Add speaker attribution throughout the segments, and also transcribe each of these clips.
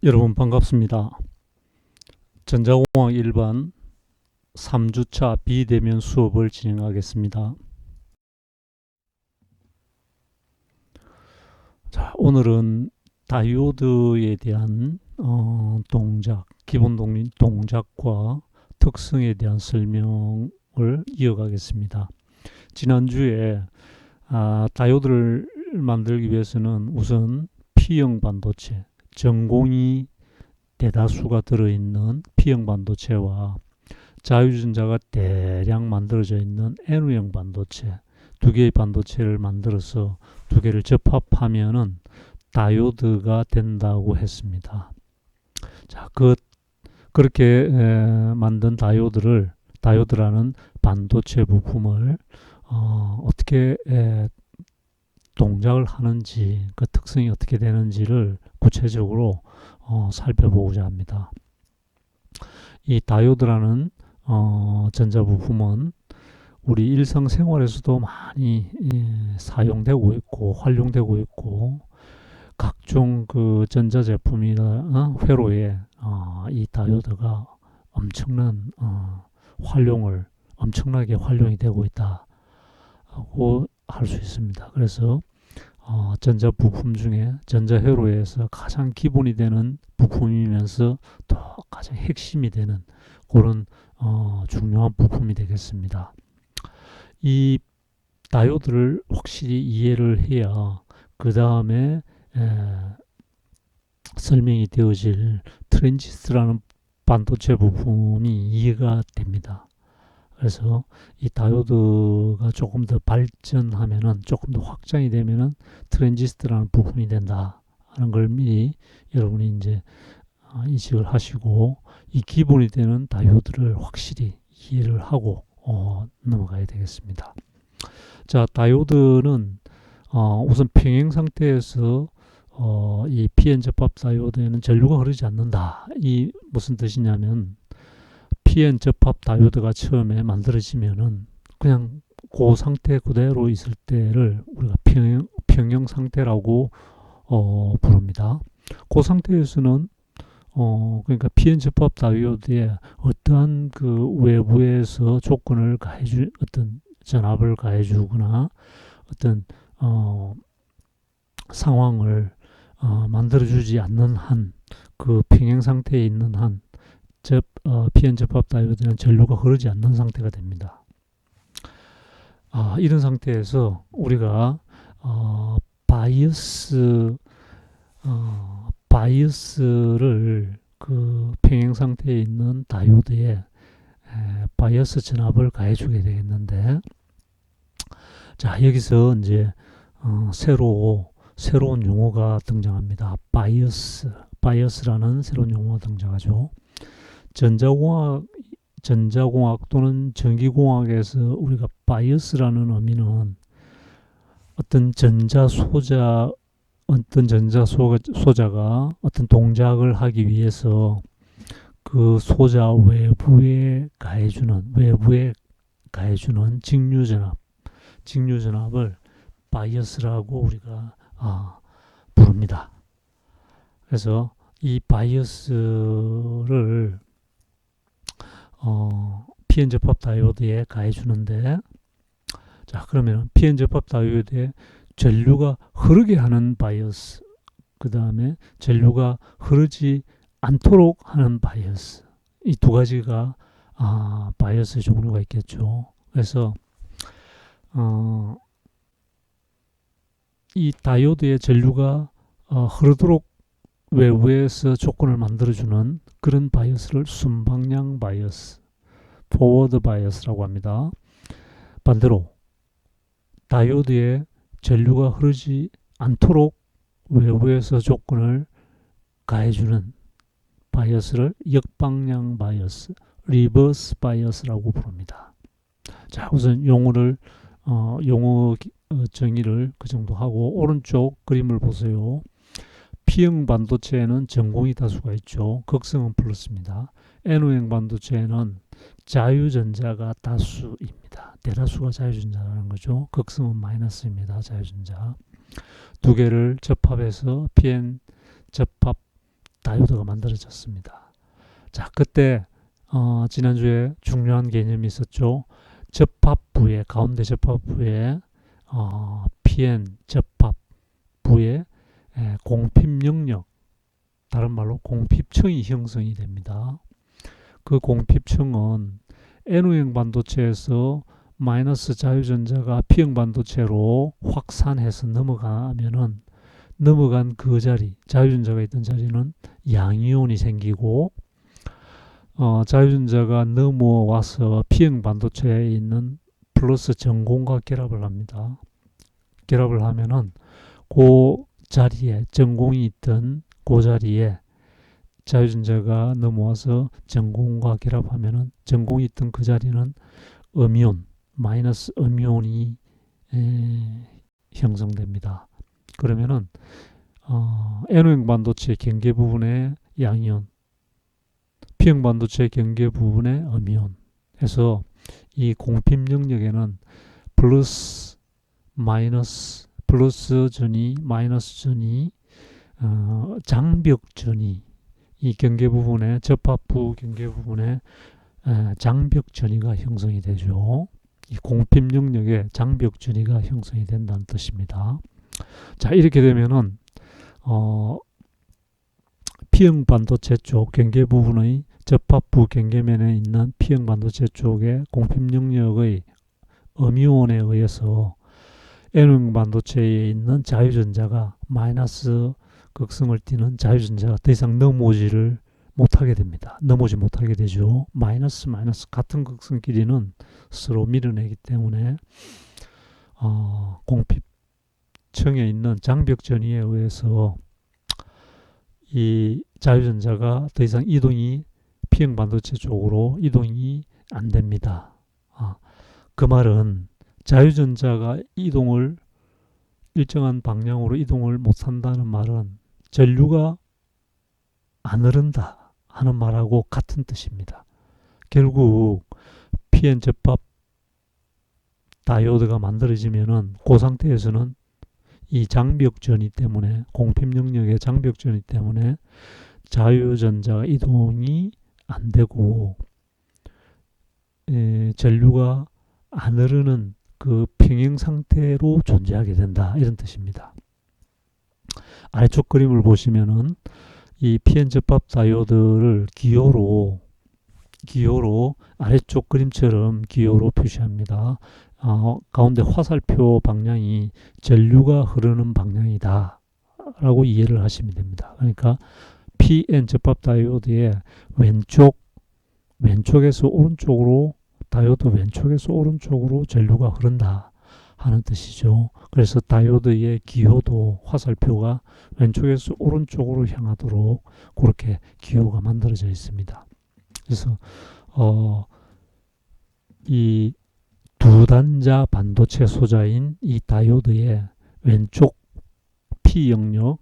Speaker 1: 여러분 반갑습니다. 전자공학 일반 3주차 비대면 수업을 진행하겠습니다. 자, 오늘은 다이오드에 대한 기본 동작과 특성에 대한 설명을 이어가겠습니다. 지난주에 다이오드를 만들기 위해서는 우선 P형 반도체, 전공이 대다수가 들어있는 P형 반도체와 자유전자가 대량 만들어져 있는 N형 반도체, 두 개의 반도체를 만들어서 두 개를 접합하면은 다이오드가 된다고 했습니다. 자, 그렇게 만든 다이오드라는 반도체 부품을 어떻게 동작을 하는지, 그 특성이 어떻게 되는지를 구체적으로 살펴보고자 합니다. 이 다이오드라는 전자부품은 우리 일상생활에서도 많이 사용되고 있고 활용되고 있고, 각종 그 전자제품이나 회로에 이 다이오드가 엄청나게 활용이 되고 있다고 할 수 있습니다. 그래서 전자부품 중에 전자회로에서 가장 기본이 되는 부품이면서 또 가장 핵심이 되는 그런 중요한 부품이 되겠습니다. 이 다이오드를 확실히 이해를 해야 그 다음에 설명이 되어질 트랜지스터라는 반도체 부품이 이해가 됩니다. 그래서 이 다이오드가 조금 더 발전하면은, 조금 더 확장이 되면은 트랜지스터라는 부품이 된다 하는 걸 미리 여러분이 이제 인식을 하시고, 이 기본이 되는 다이오드를 확실히 이해를 하고 넘어가야 되겠습니다. 자, 다이오드는 우선 평행 상태에서 이 PN 접합 다이오드에는 전류가 흐르지 않는다. 이 무슨 뜻이냐면, PN 접합 다이오드가 처음에 만들어지면은 그냥 그 상태 그대로 있을 때를 우리가 평형 상태라고 부릅니다. 그 상태에서는 그러니까 PN 접합 다이오드에 어떠한 그 외부에서 조건을 가해주, 어떤 전압을 가해주거나 어떤 상황을 만들어주지 않는 한, 그 평행 상태에 있는 한, PN 접합 다이오드는 전류가 흐르지 않는 상태가 됩니다. 이런 상태에서 우리가 바이어스를 그 평행 상태에 있는 다이오드에 바이어스 전압을 가해주게 되겠는데, 자, 여기서 이제 새로운 용어가 등장합니다. 바이어스라는 새로운 용어가 등장하죠. 전자공학 또는 전기공학에서 우리가 바이어스라는 의미는 어떤 전자소자가 어떤 동작을 하기 위해서 그 소자 외부에 가해주는 직류전압을 바이어스라고 우리가 부릅니다. 그래서 이 바이어스를 PN 접합 다이오드에 가해주는데, 자, 그러면 PN 접합 다이오드에 전류가 흐르게 하는 바이어스, 그 다음에 전류가 흐르지 않도록 하는 바이어스, 이 두 가지가 바이어스 종류가 있겠죠. 그래서 이 다이오드의 전류가 흐르도록 외부에서 조건을 만들어주는 그런 바이어스를 순방향 바이어스, 포워드 바이어스라고 합니다. 반대로 다이오드에 전류가 흐르지 않도록 외부에서 조건을 가해주는 바이어스를 역방향 바이어스, 리버스 바이어스라고 부릅니다. 자, 우선 용어 정의를 그 정도 하고, 오른쪽 그림을 보세요. P형 반도체에는 전공이 다수가 있죠. 극성은 플러스입니다. N형 반도체에는 자유전자가 다수입니다. 대다수가 자유전자라는 거죠. 극성은 마이너스입니다. 자유전자. 두 개를 접합해서 PN 접합 다이오드가 만들어졌습니다. 자, 그때 지난주에 중요한 개념이 있었죠. 접합부에, 가운데 접합부에 PN 접합부에 공핍 영역, 다른 말로 공핍층이 형성이 됩니다. 그 공핍층은 N우형 반도체에서 마이너스 자유전자가 P형 반도체로 확산해서 넘어가면은 넘어간 그 자리, 자유전자가 있던 자리는 양이온이 생기고 자유전자가 넘어와서 P형 반도체에 있는 플러스 전공과 결합을 합니다. 결합을 하면은 그 자리에 전공이 있던 그 자리에 자유전자가 넘어와서 전공과 결합하면은 전공이 있던 그 자리는 음이온, 마이너스 음이온이 형성됩니다. 그러면은 N형 반도체 경계 부분에 양이온, P형 반도체 경계 부분에 음이온 해서 이 공핍 영역에는 플러스 마이너스 플러스 전이 마이너스 전이 장벽 전이 이 경계 부분에 접합부 경계 부분에 장벽 전이가 형성이 되죠. 이 공핍 영역에 장벽 전이가 형성이 된다는 뜻입니다. 자, 이렇게 되면은 P형 반도체 쪽 경계 부분의 접합부 경계면에 있는 P형 반도체 쪽의 공핍 영역의 음이온에 의해서 N형 반도체에 있는 자유전자가 마이너스 극성을 띠는 자유전자가 더 이상 넘어오지를 못하게 됩니다. 넘어오지 못하게 되죠. 마이너스 같은 극성끼리는 서로 밀어내기 때문에 공핍층에 있는 장벽 전이에 의해서 이 자유전자가 더 이상 이동이 P형 반도체 쪽으로 이동이 안 됩니다. 그 말은 자유전자가 이동을 일정한 방향으로 이동을 못한다는 말은 전류가 안 흐른다 하는 말하고 같은 뜻입니다. 결국 PN 접합 다이오드가 만들어지면은 그 상태에서는 이 장벽 전이 때문에 공핍 영역의 장벽 전이 때문에 자유전자 이동이 안 되고 전류가 안 흐르는 그 평행 상태로 존재하게 된다, 이런 뜻입니다. 아래쪽 그림을 보시면은 이 PN 접합 다이오드를 기호로 아래쪽 그림처럼 기호로 표시합니다. 가운데 화살표 방향이 전류가 흐르는 방향이다 라고 이해를 하시면 됩니다. 그러니까 PN 접합 다이오드의 왼쪽에서 오른쪽으로, 다이오드 왼쪽에서 오른쪽으로 전류가 흐른다 하는 뜻이죠. 그래서 다이오드의 기호도 화살표가 왼쪽에서 오른쪽으로 향하도록 그렇게 기호가 만들어져 있습니다. 그래서 이 두 단자 반도체 소자인 이 다이오드의 왼쪽 P 영역의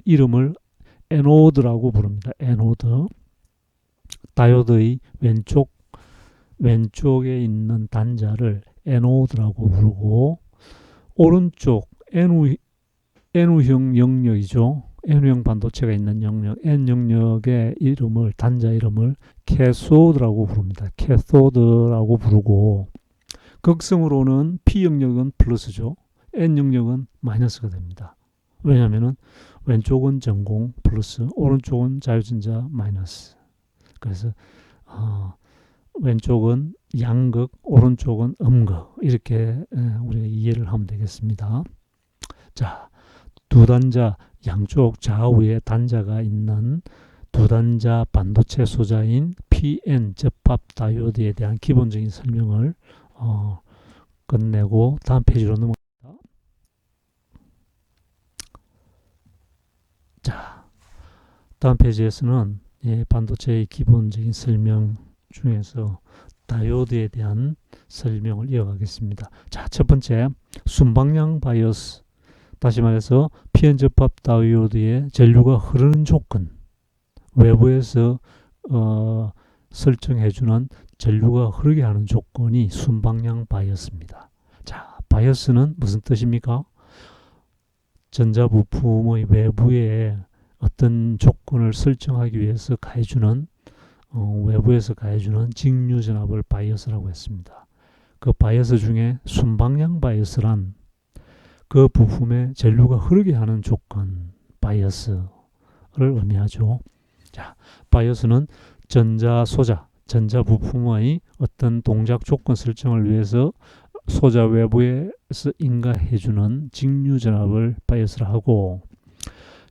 Speaker 1: 이름을 에노드라고 부릅니다. 에노드. 다이오드의 왼쪽에 있는 단자를 에노드라고 부르고, 오른쪽 N우형 영역이죠. N우형 반도체가 있는 영역, N 영역의 이름을, 단자 이름을 캐소드라고 부릅니다. 캐소드라고 부르고, 극성으로는 P 영역은 플러스죠. N 영역은 마이너스가 됩니다. 왜냐하면 왼쪽은 전공 플러스, 오른쪽은 자유전자 마이너스. 그래서 왼쪽은 양극, 오른쪽은 음극, 이렇게 우리가 이해를 하면 되겠습니다. 자, 두 단자 양쪽 좌우에 단자가 있는 두 단자 반도체 소자인 PN 접합 다이오드에 대한 기본적인 설명을 끝내고 다음 페이지로 넘어갑니다. 자, 다음 페이지에서는 반도체의 기본적인 설명 중에서 다이오드에 대한 설명을 이어가겠습니다. 자, 첫 번째, 순방향 바이어스. 다시 말해서 PN 접합 다이오드의 전류가 흐르는 조건, 외부에서 설정해주는 전류가 흐르게 하는 조건이 순방향 바이어스입니다. 자, 바이어스는 무슨 뜻입니까? 전자부품의 외부에 어떤 조건을 설정하기 위해서 가해주는 외부에서 가해주는 직류전압을 바이어스라고 했습니다. 그 바이어스 중에 순방향 바이어스란 그 부품에 전류가 흐르게 하는 조건 바이어스를 의미하죠. 자, 바이어스는 전자 부품의 어떤 동작 조건 설정을 위해서 소자 외부에서 인가해주는 직류전압을 바이어스라 하고,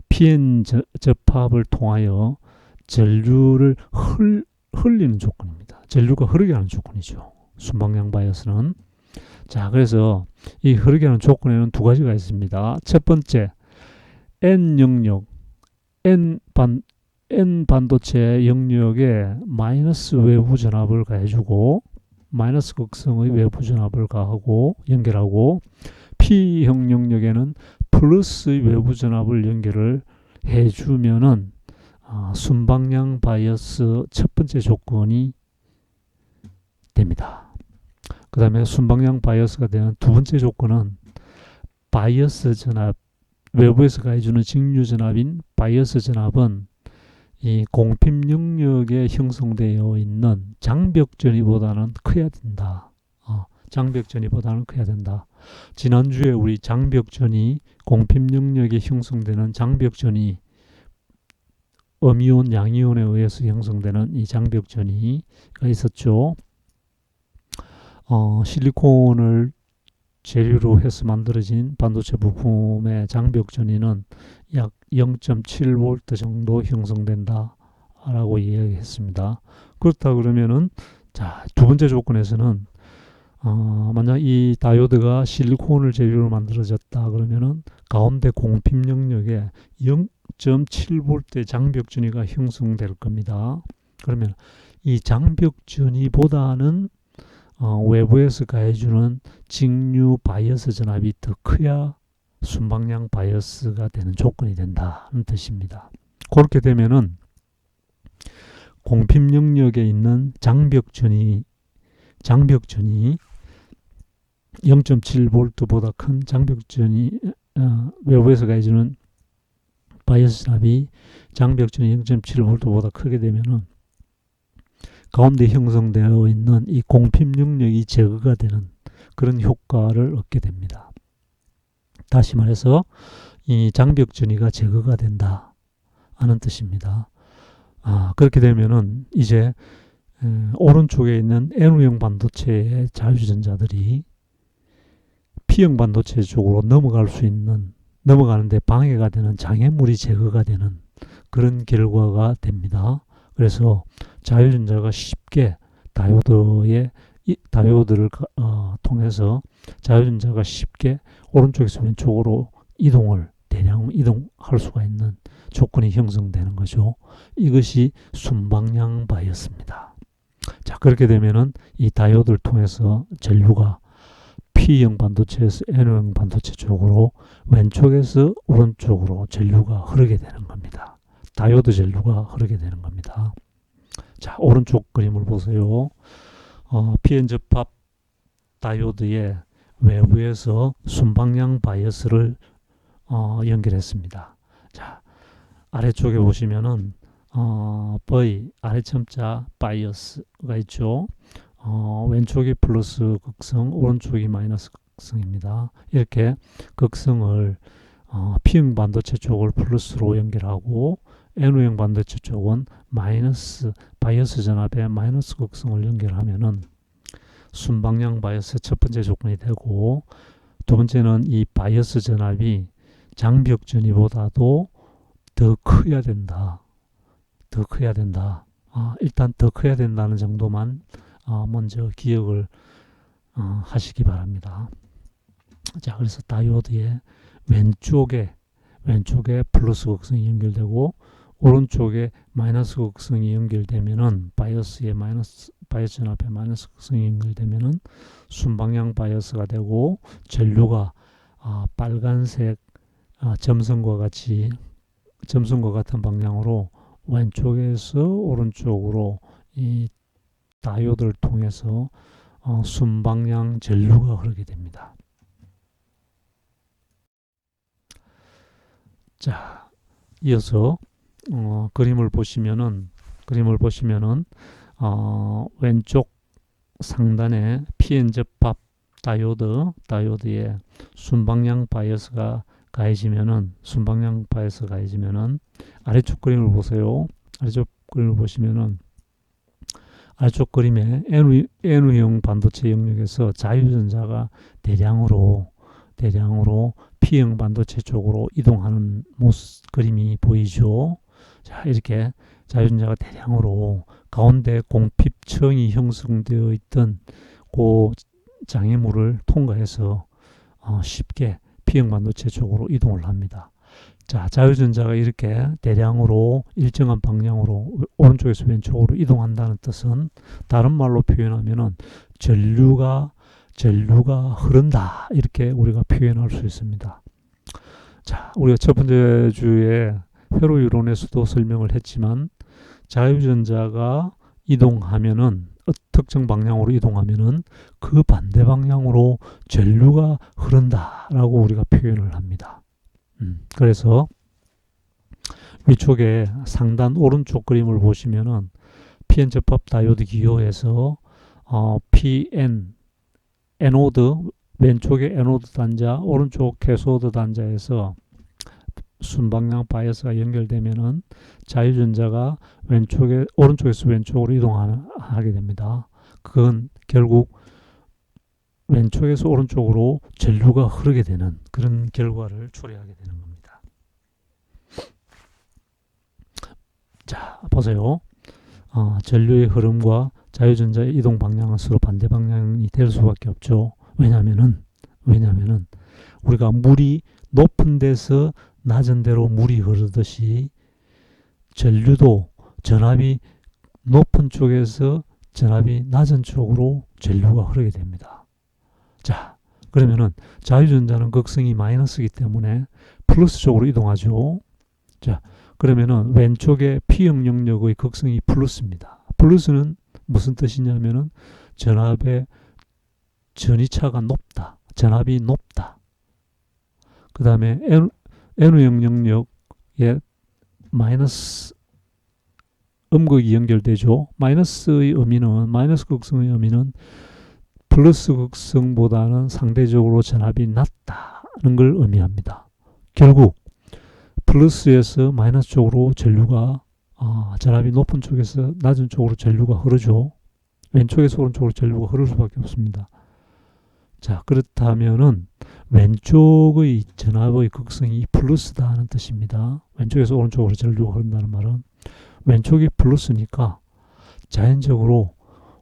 Speaker 1: PN 접합을 통하여 전류를 흘리는 조건입니다. 전류가 흐르게 하는 조건이죠. 순방향 바이어스는. 자, 그래서 이 흐르게 하는 조건에는 두 가지가 있습니다. 첫 번째, N 영역, N 반도체 영역에 마이너스 외부 전압을 가해주고, 마이너스 극성의 외부 전압을 가하고 연결하고, P형 영역에는 플러스의 외부 전압을 연결을 해주면은 순방향 바이어스 첫 번째 조건이 됩니다. 그 다음에 순방향 바이어스가 되는 두 번째 조건은 바이어스 전압, 외부에서 가해주는 직류 전압인 바이어스 전압은 이 공핍 영역에 형성되어 있는 장벽 전이보다는 커야 된다. 장벽 전이보다는 커야 된다. 지난주에 우리 장벽 전이, 공핍 영역에 형성되는 장벽 전이, 음이온, 양이온에 의해서 형성되는 이 장벽 전이가 있었죠. 실리콘을 재료로 해서 만들어진 반도체 부품의 장벽 전이는 약 0.7V 정도 형성된다 라고 이야기했습니다. 그렇다 그러면은, 자, 두 번째 조건에서는 만약 이 다이오드가 실리콘을 재료로 만들어졌다 그러면은 가운데 공핍 영역에 0.7V 장벽 전이가 형성될 겁니다. 그러면 이 장벽 전이보다는 외부에서 가해주는 직류 바이어스 전압이 더 커야 순방향 바이어스가 되는 조건이 된다는 뜻입니다. 그렇게 되면은 공핍 영역에 있는 장벽전이 0.7V보다 큰 장벽전이 외부에서 가해주는 바이어스 전압이 장벽전이 0.7V보다 크게 되면은 가운데 형성되어 있는 이 공핍 영역이 제거가 되는 그런 효과를 얻게 됩니다. 다시 말해서 이 장벽 전이가 제거가 된다 하는 뜻입니다. 그렇게 되면은 이제 오른쪽에 있는 N형 반도체의 자유전자들이 P형 반도체 쪽으로 넘어가는데 방해가 되는 장애물이 제거가 되는 그런 결과가 됩니다. 그래서 자유전자가 쉽게 다이오드를 통해서 자유전자가 쉽게 오른쪽에서 왼쪽으로 대량 이동할 수가 있는 조건이 형성되는 거죠. 이것이 순방향 바이어스입니다. 자, 그렇게 되면은 이 다이오드를 통해서 전류가 P형 반도체에서 N형 반도체 쪽으로, 왼쪽에서 오른쪽으로 전류가 흐르게 되는 겁니다. 다이오드 전류가 흐르게 되는 겁니다. 자, 오른쪽 그림을 보세요. PN 접합 다이오드의 외부에서 순방향 바이어스를 연결했습니다. 자, 아래쪽에 보시면은 V 아래첨자 바이어스가 있죠. 왼쪽이 플러스 극성, 오른쪽이 마이너스 극성입니다. 이렇게 극성을 P형 반도체 쪽을 플러스로 연결하고, N형 반도체 쪽은 마이너스 바이어스 전압에 마이너스 극성을 연결하면은 순방향 바이어스 첫 번째 조건이 되고, 두 번째는 이 바이어스 전압이 장벽 전이보다도 더 커야 된다. 일단 더 커야 된다는 정도만 먼저 기억을 하시기 바랍니다. 자, 그래서 다이오드의 왼쪽에 플러스 극성이 연결되고 오른쪽에 마이너스 극성이 연결되면은 바이어스 전압에 마이너스 극성이 연결되면은 순방향 바이어스가 되고, 전류가 빨간색 점선과 같은 방향으로 왼쪽에서 오른쪽으로 이 다이오드를 통해서 순방향 전류가 흐르게 됩니다. 자, 이어서 그림을 보시면은 왼쪽 상단에 PN 접합 다이오드에 순방향 바이어스가 가해지면은 아래쪽 그림을 보세요. 아래쪽 그림을 보시면은 아래쪽 그림에 N형 반도체 영역에서 자유전자가 대량으로 P형 반도체 쪽으로 이동하는 그림이 보이죠. 자, 이렇게 자유전자가 대량으로 가운데 공핍층이 형성되어 있던 그 장애물을 통과해서 쉽게 P형 반도체 쪽으로 이동을 합니다. 자, 자유전자가 이렇게 대량으로 일정한 방향으로 오른쪽에서 왼쪽으로 이동한다는 뜻은 다른 말로 표현하면은 전류가 흐른다, 이렇게 우리가 표현할 수 있습니다. 자, 우리가 첫 번째 주에 회로 이론에서도 설명을 했지만 자유전자가 이동하면은 특정 방향으로 이동하면은 그 반대 방향으로 전류가 흐른다라고 우리가 표현을 합니다. 그래서 위쪽에 상단 오른쪽 그림을 보시면은 PN 접합 다이오드 기호에서 PN 에노드, 왼쪽에 에노드 단자, 오른쪽 캐소드 단자에서 순방향 바이어스가 연결되면은 자유전자가 오른쪽에서 왼쪽으로 이동하게 됩니다. 그건 결국 왼쪽에서 오른쪽으로 전류가 흐르게 되는 그런 결과를 초래하게 되는 겁니다. 자, 보세요. 전류의 흐름과 자유전자의 이동 방향은 서로 반대 방향이 될 수밖에 없죠. 왜냐면은 우리가 물이 높은 데서 낮은 데로 물이 흐르듯이 전류도 전압이 높은 쪽에서 전압이 낮은 쪽으로 전류가 흐르게 됩니다. 자, 그러면은 자유전자는 극성이 마이너스이기 때문에 플러스 쪽으로 이동하죠. 자, 그러면은 왼쪽에 P형 영역의 극성이 플러스입니다. 플러스는 무슨 뜻이냐면은 전압의 전이차가 높다, 전압이 높다. 그 다음에 N형 영역에 마이너스 음극이 연결되죠. 마이너스 극성의 의미는 플러스 극성보다는 상대적으로 전압이 낮다는 걸 의미합니다. 결국 플러스에서 마이너스 쪽으로 전류가 전압이 높은 쪽에서 낮은 쪽으로 전류가 흐르죠. 왼쪽에서 오른쪽으로 전류가 흐를 수밖에 없습니다. 자, 그렇다면은 왼쪽의 전압의 극성이 플러스다는 뜻입니다. 왼쪽에서 오른쪽으로 전류가 흐른다는 말은 왼쪽이 플러스니까 자연적으로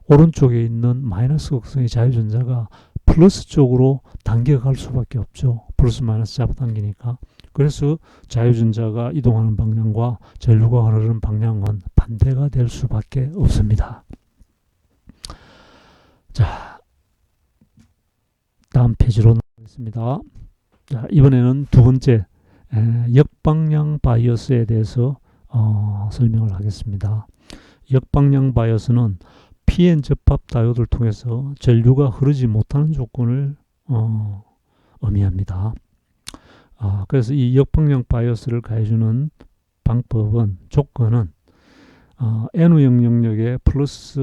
Speaker 1: 오른쪽에 있는 마이너스 극성의 자유전자가 플러스 쪽으로 당겨갈 수밖에 없죠. 플러스 마이너스 잡아당기니까. 그래서 자유전자가 이동하는 방향과 전류가 흐르는 방향은 반대가 될 수밖에 없습니다. 자, 다음 페이지로 나가겠습니다. 자, 이번에는 두 번째 역방향 바이어스에 대해서 설명을 하겠습니다. 역방향 바이어스는 PN 접합 다이오드를 통해서 전류가 흐르지 못하는 조건을 의미합니다. 그래서 이 역방향 바이어스를 가해주는 조건은 N형 영역에 플러스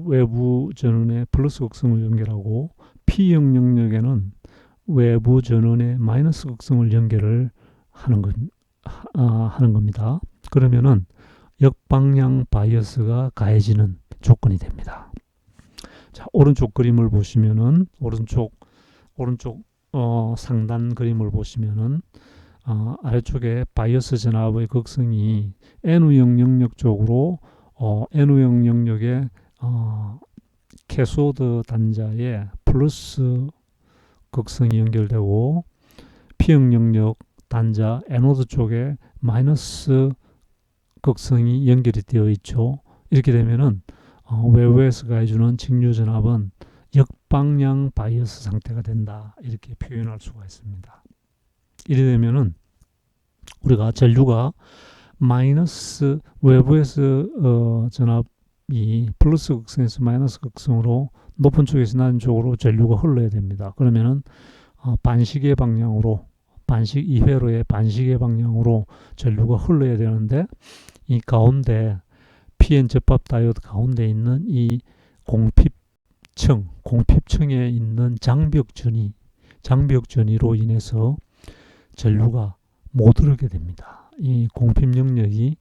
Speaker 1: 외부 전원에 플러스 극성을 연결하고 P형 영역에는 외부 전원에 마이너스 극성을 연결을 하는 겁니다. 그러면은 역방향 바이어스가 가해지는 조건이 됩니다. 자, 오른쪽 그림을 보시면은 오른쪽 상단 그림을 보시면은 아래쪽에 바이어스 전압의 극성이 N형 영역 쪽으로 N형 영역의 캐소드 단자에 플러스 극성이 연결되고 P형 영역 단자 에노드 쪽에 마이너스 극성이 연결이 되어 있죠. 이렇게 되면은 외부에서 가해주는 직류 전압은 역방향 바이어스 상태가 된다, 이렇게 표현할 수가 있습니다. 이래 되면은 우리가 전류가 마이너스 외부에서 전압이 플러스 극성에서 마이너스 극성으로 높은 쪽에서 낮은 쪽으로 전류가 흘러야 됩니다. 그러면은 반시계 방향으로 반식 이 회로의 반시계 방향으로 전류가 흘러야 되는데 이 가운데 PN 접합 다이오드 가운데 있는 이 공핍층에 있는 장벽전이로 인해서 전류가 못 흐르게 됩니다. 이 공핍 영역이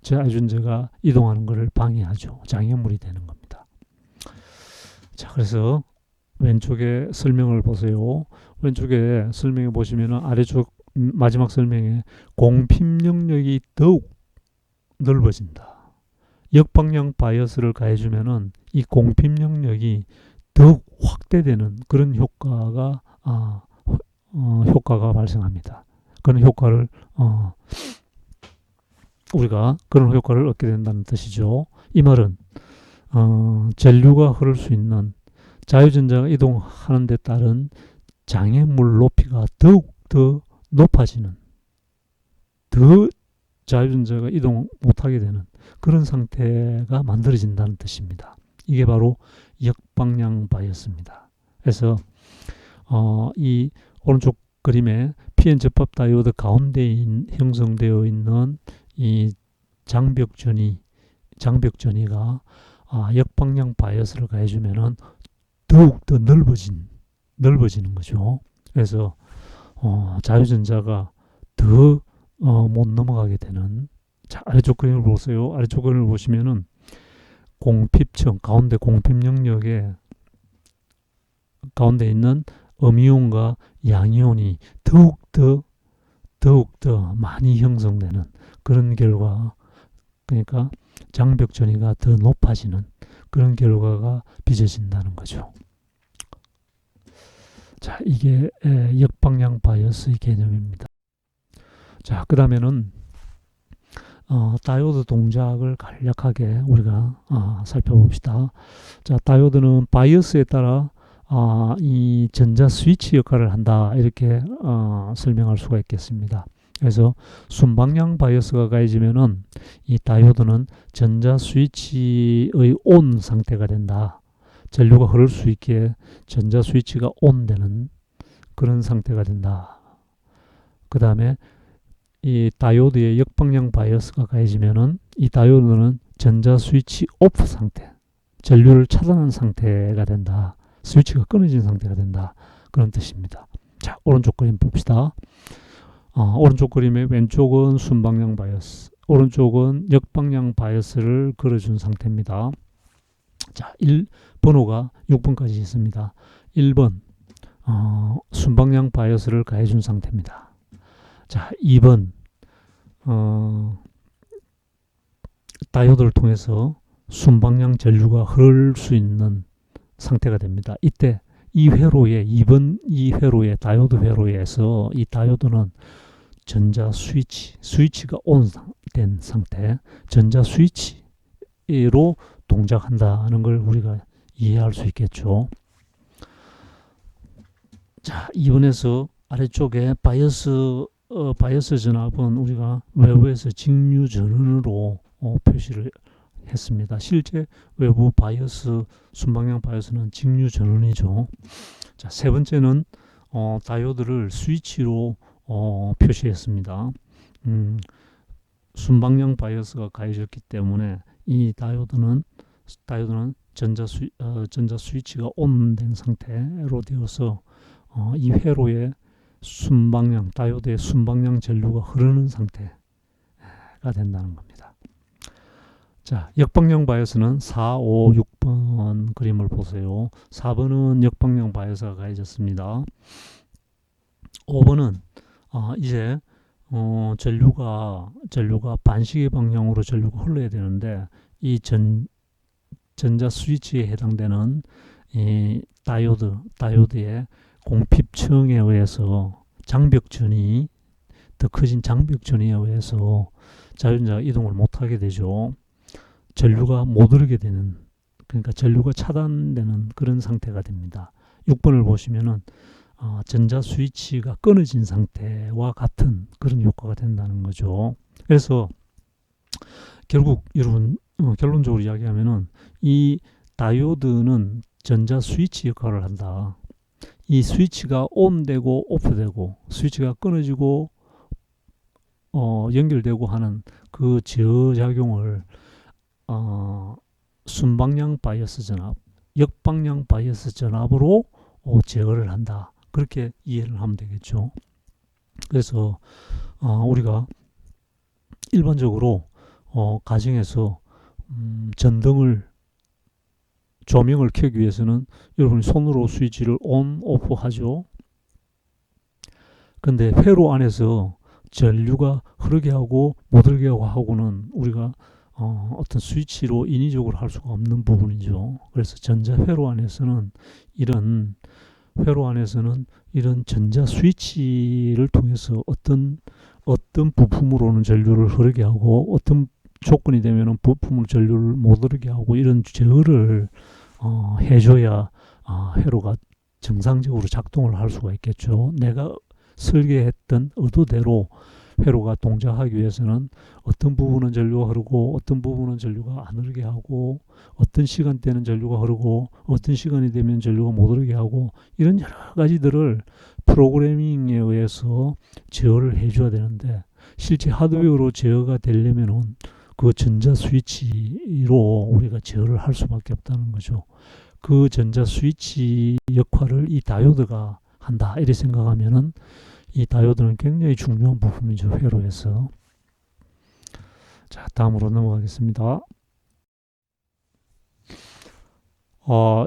Speaker 1: 자유전자가 이동하는 것을 방해하죠. 장애물이 되는 겁니다. 자, 그래서 왼쪽에 설명을 보세요. 왼쪽에 설명해 보시면 아래쪽 마지막 설명에 공핍 영역이 더욱 넓어진다. 역방향 바이어스를 가해주면은 이 공핍 영역이 더욱 확대되는 그런 효과가 발생합니다. 그런 효과를 우리가 그런 효과를 얻게 된다는 뜻이죠. 이 말은 전류가 흐를 수 있는 자유전자가 이동하는 데 따른 장애물 높이가 더욱 더 높아지는, 더 자유전자가 이동 못하게 되는 그런 상태가 만들어진다는 뜻입니다. 이게 바로 역방향 바이어스입니다. 그래서 이 오른쪽 그림에 PN 접합 다이오드 가운데 형성되어 있는 이 장벽전이가 역방향 바이어스를 가해주면은 더욱 더 넓어지는 거죠. 그래서 자유전자가 더 못 넘어가게 되는. 자, 아래쪽 그림을 보세요. 아래쪽 그림을 보시면은 공핍층 가운데 공핍 영역에 가운데 있는 음이온과 양이온이 더욱 더 많이 형성되는 그런 결과, 그러니까 장벽 전이가 더 높아지는 그런 결과가 빚어진다는 거죠. 자, 이게 역방향 바이어스의 개념입니다. 자, 그 다음에는 다이오드 동작을 간략하게 우리가 살펴봅시다. 자, 다이오드는 바이어스에 따라 이 전자 스위치 역할을 한다, 이렇게 설명할 수가 있겠습니다. 그래서 순방향 바이어스가 가해지면은 이 다이오드는 전자 스위치의 온 상태가 된다. 전류가 흐를 수 있게 전자 스위치가 온 되는 그런 상태가 된다. 그 다음에 이 다이오드의 역방향 바이어스가 가해지면은 이 다이오드는 전자 스위치 오프 상태, 전류를 차단한 상태가 된다. 스위치가 끊어진 상태가 된다. 그런 뜻입니다. 자, 오른쪽 그림 봅시다. 오른쪽 그림의 왼쪽은 순방향 바이어스, 오른쪽은 역방향 바이어스를 걸어준 상태입니다. 자, 번호가 6번까지 있습니다. 1번 순방향 바이어스를 가해준 상태입니다. 자, 2번 다이오드를 통해서 순방향 전류가 흐를 수 있는 상태가 됩니다. 이때 이 회로의 다이오드 회로에서 이 다이오드는 전자 스위치가 온된 상태, 전자 스위치로 동작한다는 걸 우리가 이해할 수 있겠죠. 자, 2번에서 아래쪽에 바이어스 전압은 우리가 외부에서 직류 전원으로 표시를 했습니다. 실제 외부 바이어스, 순방향 바이어스는 직류 전원이죠. 자, 세 번째는 다이오드를 스위치로 표시했습니다. 순방향 바이어스가 가해졌기 때문에 이 다이오드는 전자 스위치가 온된 상태로 되어서 이 회로의 다이오드의 순방향 전류가 흐르는 상태가 된다는 겁니다. 자, 역방향 바이어스는 4, 5, 6번 그림을 보세요. 4번은 역방향 바이어스가 가해졌습니다. 5번은 이제 전류가 반시계 방향으로 전류가 흘러야 되는데 이 전자 스위치에 해당되는 이 다이오드의 공핍층에 의해서 더 커진 장벽전이에 의해서 자유전자가 이동을 못하게 되죠. 전류가 못 흐르게 되는, 그러니까 전류가 차단되는 그런 상태가 됩니다. 6번을 보시면은 전자 스위치가 끊어진 상태와 같은 그런 효과가 된다는 거죠. 그래서 결국 여러분 결론적으로 이야기하면은 이 다이오드는 전자 스위치 역할을 한다. 이 스위치가 온되고 오프되고 스위치가 끊어지고 연결되고 하는 그 저작용을 순방향 바이어스 전압, 역방향 바이어스 전압으로 제어를 한다. 그렇게 이해를 하면 되겠죠. 그래서 우리가 일반적으로 가정에서 전등을 조명을 켜기 위해서는 여러분이 손으로 스위치를 온, 오프 하죠. 근데 회로 안에서 전류가 흐르게 하고 못 흐르게 하고는 우리가 어떤 스위치로 인위적으로 할 수가 없는 부분이죠. 그래서 전자회로 안에서는 이런 전자 스위치를 통해서 어떤 부품으로는 전류를 흐르게 하고 어떤 조건이 되면은 부품을 전류를 못 흐르게 하고 이런 제어를 해줘야 회로가 정상적으로 작동을 할 수가 있겠죠. 내가 설계했던 의도대로 회로가 동작하기 위해서는 어떤 부분은 전류가 흐르고 어떤 부분은 전류가 안 흐르게 하고 어떤 시간대는 전류가 흐르고 어떤 시간이 되면 전류가 못 흐르게 하고 이런 여러 가지들을 프로그래밍에 의해서 제어를 해줘야 되는데 실제 하드웨어로 제어가 되려면은 그 전자 스위치로 우리가 제어를 할 수밖에 없다는 거죠. 그 전자 스위치 역할을 이 다이오드가 한다 이렇게 생각하면은 이 다이오드는 굉장히 중요한 부품이죠. 회로에서. 자, 다음으로 넘어가겠습니다.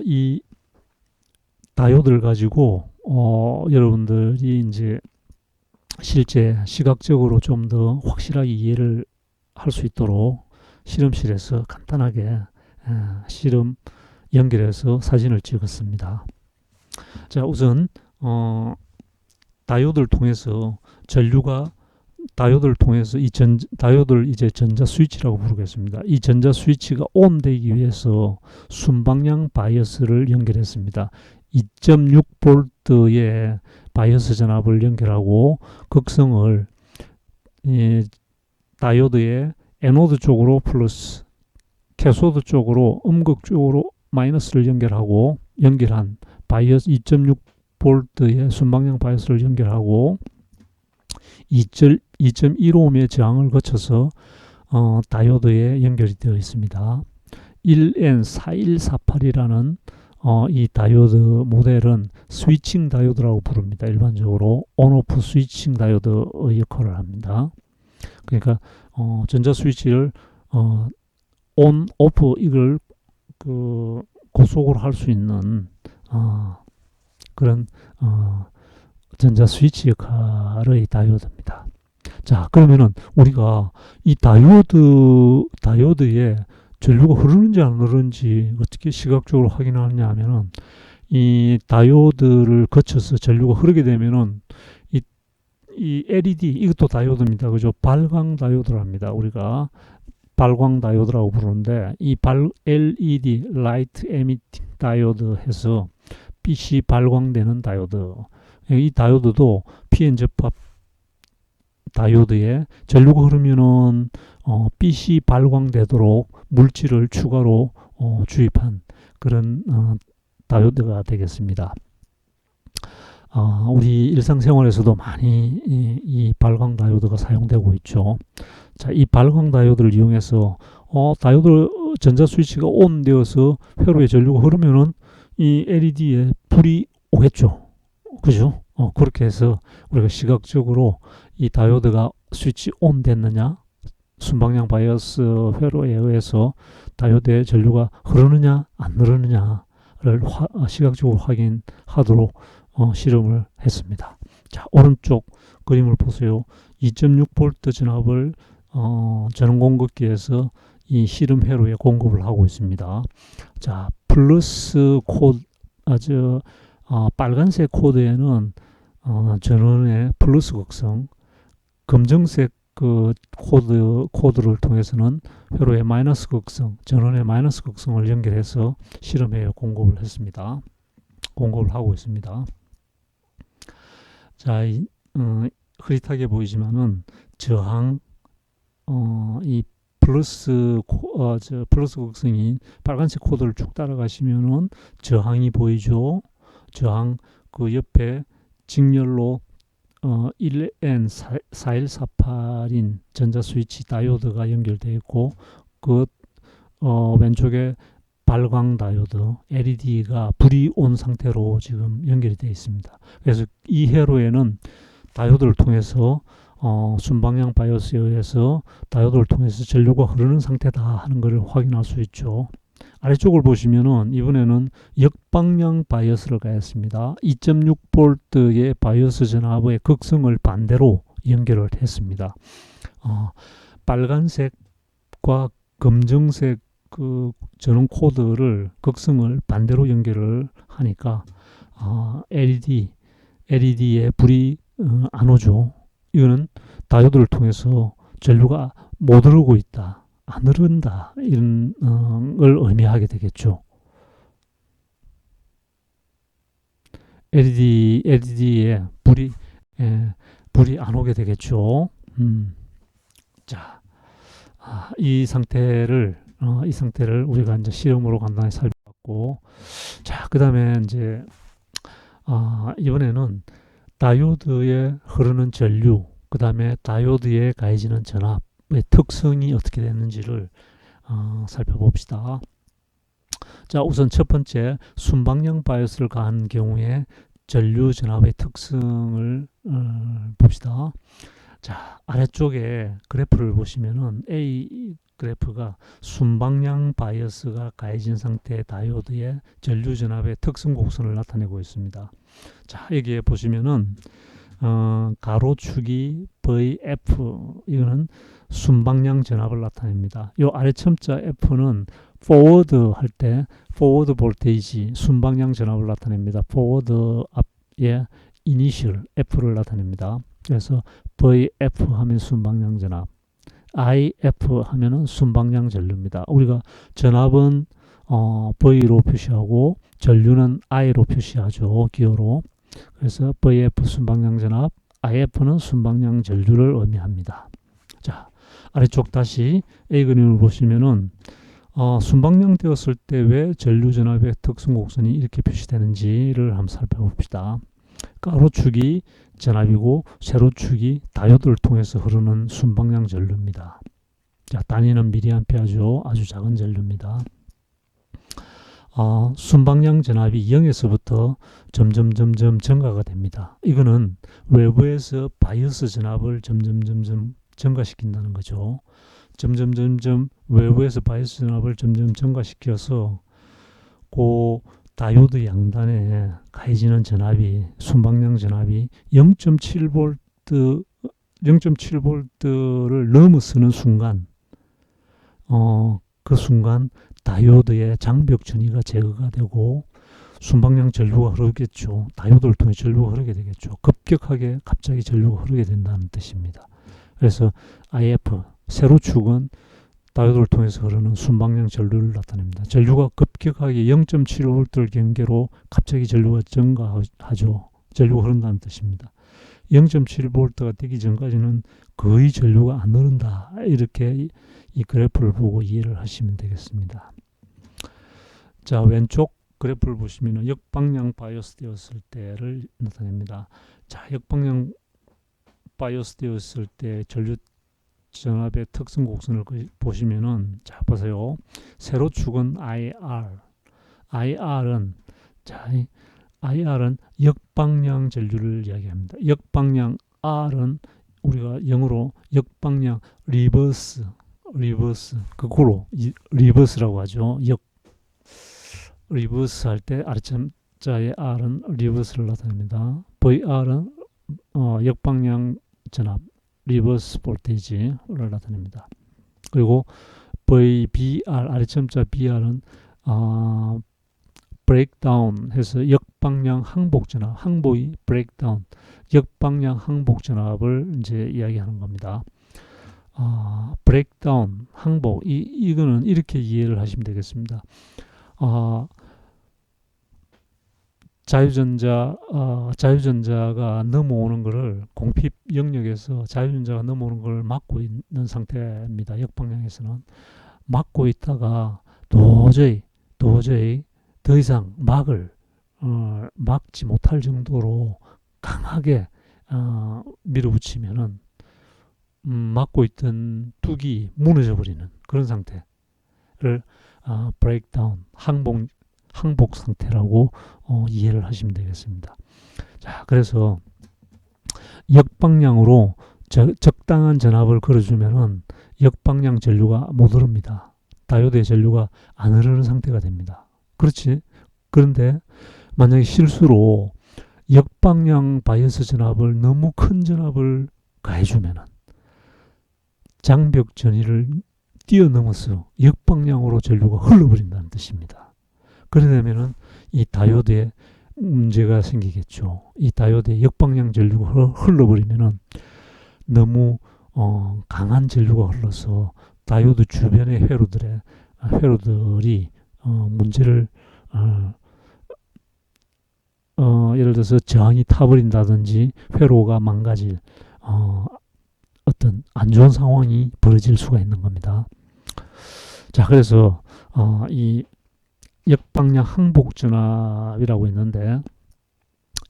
Speaker 1: 이 다이오드를 가지고 여러분들이 이제 실제 시각적으로 좀 더 확실하게 이해를 할 수 있도록 실험실에서 간단하게 실험 연결해서 사진을 찍었습니다. 자, 우선 다이오드를 통해서 다이오드를 통해서 다이오드를 이제 전자 스위치라고 부르겠습니다. 이 전자 스위치가 온 되기 위해서 순방향 바이어스를 연결했습니다. 2.6V의 바이어스 전압을 연결하고 극성을 다이오드의 에노드 쪽으로 플러스, 캐소드 쪽으로 음극 쪽으로 마이너스를 연결한 바이어스 2.6V의 순방향 바이어스를 연결하고 2.1ohm의 저항을 거쳐서 다이오드에 연결이 되어 있습니다. 1N4148이라는 이 다이오드 모델은 스위칭 다이오드라고 부릅니다. 일반적으로 온오프 스위칭 다이오드의 역할을 합니다. 그러니까 전자 스위치를 온, 오프 이걸 고속으로 할 수 있는 그런 전자 스위치 역할의 다이오드입니다. 자, 그러면은 우리가 이 다이오드에 전류가 흐르는지 안 흐르는지 어떻게 시각적으로 확인하느냐 하면은 이 다이오드를 거쳐서 전류가 흐르게 되면은 이 LED 이것도 다이오드입니다. 그죠? 발광 다이오드랍니다. 우리가 발광 다이오드라고 부르는데 이 LED 라이트 에미팅 다이오드 해서 빛이 발광되는 다이오드. 이 다이오드도 PN 접합 다이오드에 전류가 흐르면은 빛이 발광되도록 물질을 추가로 주입한 그런 다이오드가 되겠습니다. 우리 일상생활에서도 많이 이 발광 다이오드가 사용되고 있죠. 자, 이 발광 다이오드를 이용해서 다이오드 전자 스위치가 온 되어서 회로에 전류가 흐르면은 이 LED에 불이 오겠죠. 그죠? 그렇게 해서 우리가 시각적으로 이 다이오드가 스위치 온 됐느냐, 순방향 바이어스 회로에 의해서 다이오드의 전류가 흐르느냐 안 흐르느냐를 시각적으로 확인하도록 실험을 했습니다. 자, 오른쪽 그림을 보세요. 2.6V 전압을 전원 공급기에서 이 실험 회로에 공급을 하고 있습니다. 자, 플러스 코드, 빨간색 코드에는 전원의 플러스 극성, 검정색 그 코드를 통해서는 회로의 마이너스 극성, 전원의 마이너스 극성을 연결해서 실험에 공급을 하고 있습니다. 자, 흐릿하게 보이지만은 저항, 이 플러스 극성인 빨간색 코드를 쭉 따라가시면은 저항이 보이죠. 저항 그 옆에 직렬로 1N4148인 전자스위치 다이오드가 연결되어 있고 그 왼쪽에 발광 다이오드 LED가 불이 온 상태로 지금 연결이 되어 있습니다. 그래서 이 회로에는 다이오드를 통해서 순방향 바이오스에 의해서 다이오드를 통해서 전류가 흐르는 상태다 하는 것을 확인할 수 있죠. 아래쪽을 보시면은 이번에는 역방향 바이오스를 가했습니다. 2.6V의 바이오스 전압의 극성을 반대로 연결을 했습니다. 빨간색과 검정색 그 전원 코드를 극성을 반대로 연결을 하니까 LED에 불이 안 오죠. 이거는 다이오드를 통해서 전류가 못 흐르고 있다, 안 흐른다 이런 걸 의미하게 되겠죠. LED에 불이 안 오게 되겠죠. 자, 이 상태를 우리가 이제 실험으로 간단히 살펴봤고, 자, 그 다음에 이제 이번에는 다이오드에 흐르는 전류, 그 다음에 다이오드에 가해지는 전압의 특성이 어떻게 되는지를 살펴봅시다. 자, 우선 첫 번째 순방향 바이오스를 가한 경우에 전류 전압의 특성을 봅시다. 자, 아래쪽에 그래프를 보시면은 A 그래프가 순방향 바이오스가 가해진 상태의 다이오드의 전류 전압의 특성 곡선을 나타내고 있습니다. 자, 여기에 보시면은 가로축이 VF, 이거는 순방향 전압을 나타냅니다. 이 아래 첨자 F는 포워드 할 때 포워드 볼테이지 순방향 전압을 나타냅니다. 포워드 앞에 이니셜 F를 나타냅니다. 그래서 VF 하면 순방향 전압, IF 하면은 순방향 전류입니다. 우리가 전압은 V로 표시하고 전류는 I로 표시하죠. 기호로. 그래서 VF 순방향 전압, IF는 순방향 전류를 의미합니다. 자, 아래쪽 다시 A 그림을 보시면은 순방향 되었을 때 왜 전류 전압의 특성 곡선이 이렇게 표시되는지를 한번 살펴봅시다. 가로축이 전압이고 세로축이 다이오드를 통해서 흐르는 순방향 전류입니다. 자, 단위는 미리암페어죠. 아주 작은 전류입니다. 순방향 전압이 0에서부터 점점 증가가 됩니다. 이거는 외부에서 바이오스 전압을 점점 증가시킨다는 거죠. 점점 외부에서 바이오스 전압을 점점 증가시켜서 그 다이오드 양단에 가해지는 전압이, 순방향 전압이 0.7V를 넘어서는 순간, 그 순간 다이오드의 장벽 전위가 제거가 되고 순방향 전류가 흐르겠죠. 다이오드를 통해 전류가 흐르게 되겠죠. 급격하게 갑자기 전류가 흐르게 된다는 뜻입니다. 그래서 IF, 세로축은 다이오드를 통해서 흐르는 순방향 전류를 나타냅니다. 전류가 급격하게 0.75V를 경계로 갑자기 전류가 증가하죠. 전류가 흐른다는 뜻입니다. 0.7V가 되기 전까지는 거의 전류가 안 흐른다. 이렇게 이 그래프를 보고 이해를 하시면 되겠습니다. 자, 왼쪽 그래프를 보시면 역방향 바이오스 되었을 때를 나타냅니다. 자, 역방향 바이오스 되었을 때 전류 전압의 특성 곡선을 보시면은, 자, 보세요. 세로축은 IR은 역방향 전류를 이야기합니다. 역방향 R은 우리가 영어로 역방향 리버스, 그거로 리버스라고 하죠. 리버스 할 때 아래점자의 R은 리버스를 나타냅니다. VR은 역방향 전압, 리버스 볼테이지를 나타냅니다. 그리고 VBR, 아래점자 BR은 브레이크다운 해서 역방향 항복 전압, 항복이 브레이크다운, 역방향 항복 전압을 이제 이야기하는 겁니다. 브레이크다운, 항복, 이거는 이렇게 이해를 하시면 되겠습니다. 자유전자가 넘어오는 것을, 공핍 영역에서 자유전자가 넘어오는 걸 막고 있는 상태입니다. 역방향에서는 막고 있다가 도저히 더 이상 막을 막지 못할 정도로 강하게 밀어붙이면은 막고 있던 뚝이 무너져 버리는 그런 상태를 브레이크다운, 항복 상태라고 이해를 하시면 되겠습니다. 자, 그래서 역방향으로 적당한 전압을 걸어주면은 역방향 전류가 못 흐릅니다. 다이오드의 전류가 안 흐르는 상태가 됩니다. 그렇지? 그런데 만약에 실수로 역방향 바이어스 전압을 너무 큰 전압을 가해주면은 장벽 전위를 뛰어넘어서 역방향으로 전류가 흘러버린다는 뜻입니다. 그러려면은 이 다이오드에 문제가 생기겠죠. 이 다이오드에 역방향 전류가 흘러버리면은 너무 강한 전류가 흘러서 다이오드 주변의 회로들이 문제를 예를 들어서 저항이 타버린다든지 회로가 망가질 어떤 안 좋은 상황이 벌어질 수가 있는 겁니다. 자, 그래서 이 역방향 항복 전압이라고 있는데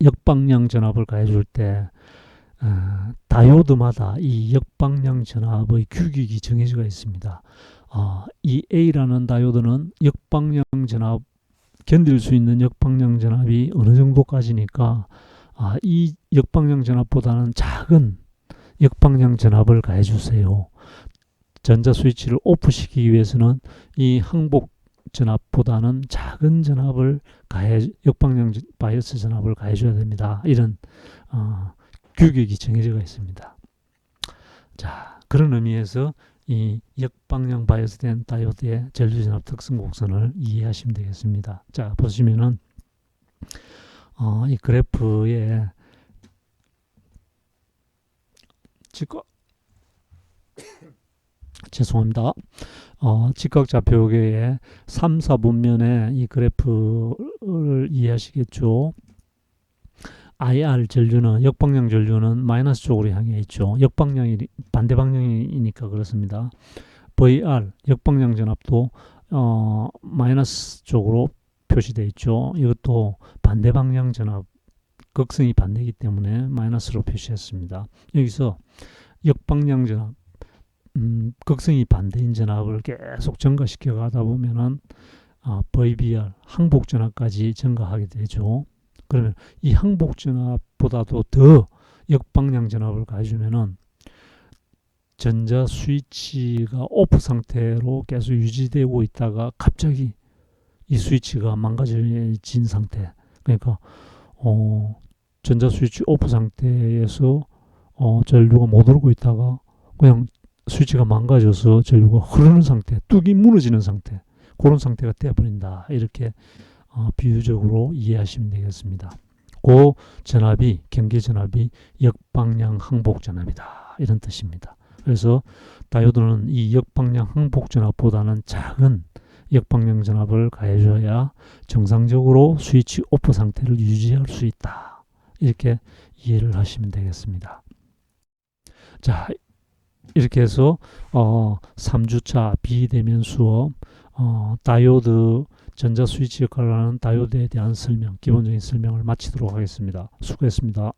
Speaker 1: 역방향 전압을 가해줄 때 다이오드마다 이 역방향 전압의 규격이 정해져 있습니다. 이 A라는 다이오드는 역방향 전압 견딜 수 있는 역방향 전압이 어느 정도까지니까 이 역방향 전압보다는 작은 역방향 전압을 가해주세요. 전자 스위치를 오프시키기 위해서는 이 항복 전압보다는 작은 전압을 역방향 바이어스 전압을 가해줘야 됩니다. 이런 규격이 정해져 있습니다. 자, 그런 의미에서 이 역방향 바이어스된 다이오드의 전류전압 특성 곡선을 이해하시면 되겠습니다. 자, 보시면은 이 그래프에 죄송합니다. 직각좌표계의 3, 4분면에 이 그래프를 이해하시겠죠. IR 전류는 역방향 전류는 마이너스 쪽으로 향해 있죠. 역방향이 반대 방향이니까 그렇습니다. VR 역방향 전압도 마이너스 쪽으로 표시되어 있죠. 이것도 반대 방향 전압 극성이 반대이기 때문에 마이너스로 표시했습니다. 여기서 역방향 전압 극성이 반대인 전압을 계속 증가시켜 가다 보면은 VBR 항복 전압까지 증가하게 되죠. 그러면 이 항복 전압보다도 더 역방향 전압을 가해주면은 전자 스위치가 오프 상태로 계속 유지되고 있다가 갑자기 이 스위치가 망가진 상태, 그러니까 전자 스위치 오프 상태에서 전류가 못 오르고 있다가 그냥 스위치가 망가져서 전류가 흐르는 상태, 뚝이 무너지는 상태, 그런 상태가 되어버린다. 이렇게 비유적으로 이해하시면 되겠습니다. 그 전압이, 경계 전압이 역방향 항복 전압이다. 이런 뜻입니다. 그래서 다이오드는 이 역방향 항복 전압보다는 작은 역방향 전압을 가해줘야 정상적으로 스위치 오프 상태를 유지할 수 있다. 이렇게 이해를 하시면 되겠습니다. 자, 이렇게 해서 3주차 비대면 수업 다이오드 전자 스위치 역할을 하는 다이오드에 대한 설명, 기본적인 설명을 마치도록 하겠습니다. 수고했습니다.